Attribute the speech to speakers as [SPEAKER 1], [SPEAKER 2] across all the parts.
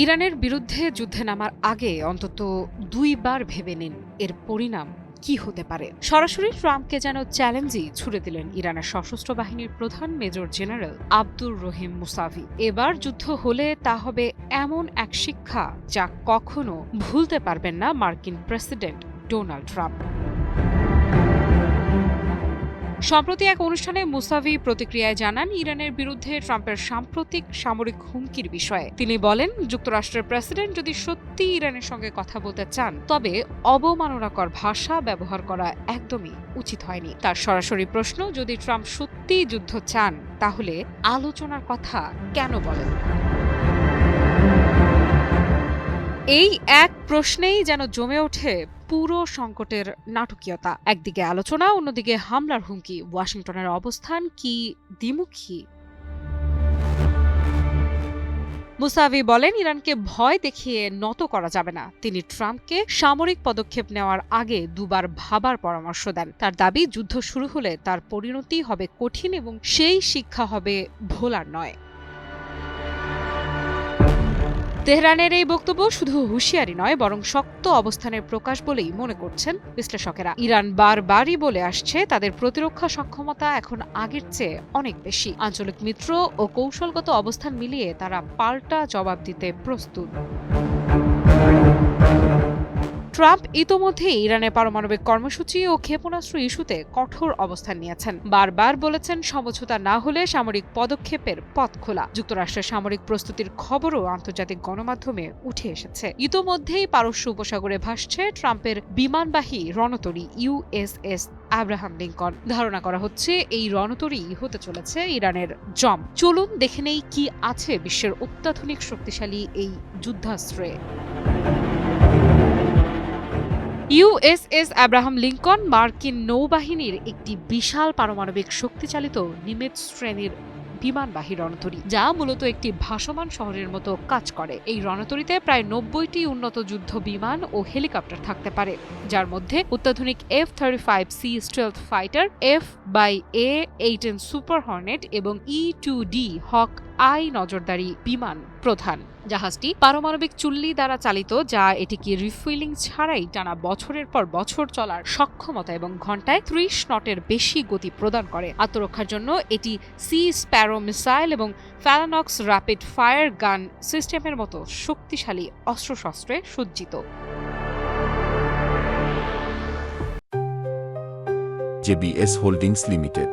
[SPEAKER 1] ইরানের বিরুদ্ধে যুদ্ধে নামার আগে অন্তত 2 বার ভেবে নিন এর পরিণাম কি হতে পারে। সরাসরি ট্রাম্পকে যেন চ্যালেঞ্জই ছুড়ে দিলেন ইরানের সশস্ত্র বাহিনীর প্রধান major general Abdur Rahim Musavi. এবার যুদ্ধ হলে তা হবে এমন এক শিক্ষা যা কখনো ভুলতে পারবেন না মার্কিন প্রেসিডেন্ট ডোনাল্ড ট্রাম্প। সম্প্রতি এক অনুষ্ঠানে মুসাভি প্রতিক্রিয়ায় জানান ইরানের বিরুদ্ধে ট্রাম্পের সাম্প্রতিক সামরিক হুমকির বিষয়ে। তিনি বলেন, যুক্তরাষ্ট্রের প্রেসিডেন্ট যদি সত্যি ইরানের সঙ্গে কথা বলতে চান তবে অবমাননাকর ভাষা ব্যবহার করা একদমই উচিত হয়নি। তার সরাসরি প্রশ্ন, যদি ট্রাম্প সত্যিই যুদ্ধ চান তাহলে আলোচনার কথা কেন বলেন? এই এক প্রশ্নেই যেন জমে ওঠে পুরো সংকটের নাটকীয়তা। একদিকে আলোচনা, অন্যদিকে হামলার হুমকি। ওয়াশিংটনের অবস্থান কি দ্বিমুখী? মুসাভি বলেন, ইরানকে ভয় দেখিয়ে নত করা যাবে না। তিনি ট্রাম্পকে সামরিক পদক্ষেপ নেওয়ার আগে 2 বার ভাবার পরামর্শ দেন। তার দাবি, যুদ্ধ শুরু হলে তার পরিণতি হবে কঠিন এবং সেই শিক্ষা হবে ভোলার নয়। তেহরানের এই বক্তব্য শুধু হুঁশিয়ারি নয়, বরং শক্ত অবস্থানের প্রকাশ বলেই মনে করছেন বিশ্লেষকেরা। ইরান বারবারই বলে আসছে তাদের প্রতিরক্ষা সক্ষমতা এখন আগের চেয়ে অনেক বেশি। আঞ্চলিক মিত্র ও কৌশলগত অবস্থান মিলিয়ে তারা পাল্টা জবাব দিতে প্রস্তুত। ট্রাম্প ইতোমধ্যেই ইরানের পারমাণবিক কর্মসূচি ও ক্ষেপণাস্ত্র ইস্যুতে কঠোর অবস্থান নিয়েছেন। বারবার বলেছেন, সমঝোতা না হলে সামরিক পদক্ষেপের পথ খোলা। যুক্তরাষ্ট্রের সামরিক প্রস্তুতির খবরও আন্তর্জাতিক গণমাধ্যমে উঠে এসেছে। ইতোমধ্যেই পারস্য উপসাগরে ভাসছে ট্রাম্পের বিমানবাহী রণতরী USS আব্রাহাম লিঙ্কন। ধারণা করা হচ্ছে এই রণতরী হতে চলেছে ইরানের জম। চলুন দেখে নেই কি আছে বিশ্বের অত্যাধুনিক শক্তিশালী এই যুদ্ধাস্ত্রে। USS আব্রাহাম লিঙ্কন মার্কিন নৌবাহিনীর একটি বিশাল পারমাণবিক শক্তিচালিত নিমেটস শ্রেণীর বিমানবাহী রণতরী, যা মূলত একটি ভাসমান শহরের মতো কাজ করে। এই রণতরীতে প্রায় 90টি উন্নত যুদ্ধ বিমান ও হেলিকপ্টার থাকতে পারে, যার মধ্যে অত্যাধুনিক F-35C stealth fighter, F/A-18 super Hornet এবং E-2D হক আই নজরদারি বিমান প্রধান। জাহাজটি পারমাণবিক চুল্লি দ্বারা চালিত, যা এটিকে রিফুয়েলিং ছাড়াই টানা বছরের পর বছর চলার সক্ষমতা এবং ঘন্টায় 30 নটের বেশি গতি প্রদান করে। আত্মরক্ষার জন্য এটি সি স্প্যারো মিসাইল এবং ফ্যালানক্স র্যাপিড ফায়ার গান সিস্টেমের মতো শক্তিশালী অস্ত্রশস্ত্রে সজ্জিত।
[SPEAKER 2] JBS holdings limited.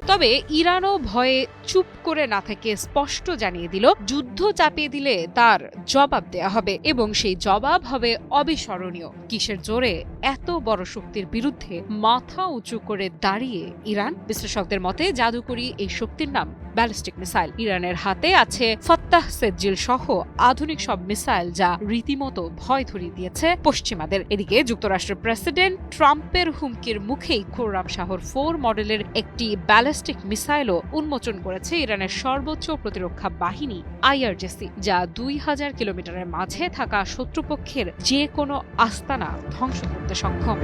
[SPEAKER 1] তবে ইরানও ভয়ে চুপ করে না থেকে স্পষ্ট জানিয়ে দিল, যুদ্ধ চাপিয়ে দিলে তার জবাব দেয়া হবে এবং সেই জবাব হবে অবিস্মরণীয়। কিসের জোরে এত বড় শক্তির বিরুদ্ধে মাথা উঁচু করে দাঁড়িয়ে ইরান? বিশ্লেষকদের মতে জাদুকরী এই শক্তির নাম ব্যালিস্টিক মিসাইল। ইরানের হাতে আছে ফাত্তাহ সেজ্জিল সহ আধুনিক সব মিসাইল, যা রীতিমতো ভয় ধরিয়ে দিয়েছে পশ্চিমাদের। এদিকে যুক্তরাষ্ট্রের প্রেসিডেন্ট ট্রাম্পের হুমকির মুখেই খুররাম শাহর 4 মডেলের একটি ব্যালিস্টিক মিসাইলও উন্মোচন করেছে ইরানের সর্বোচ্চ প্রতিরক্ষা বাহিনী IRGC, যা 2000 কিলোমিটারের মাঝে থাকা শত্রুপক্ষের যে কোনো আস্তানা ধ্বংস করতে সক্ষম।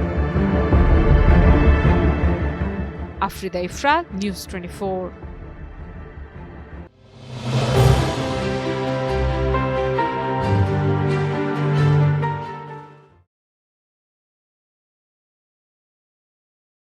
[SPEAKER 1] আফ্রিদা ইফরা, নিউজ 24।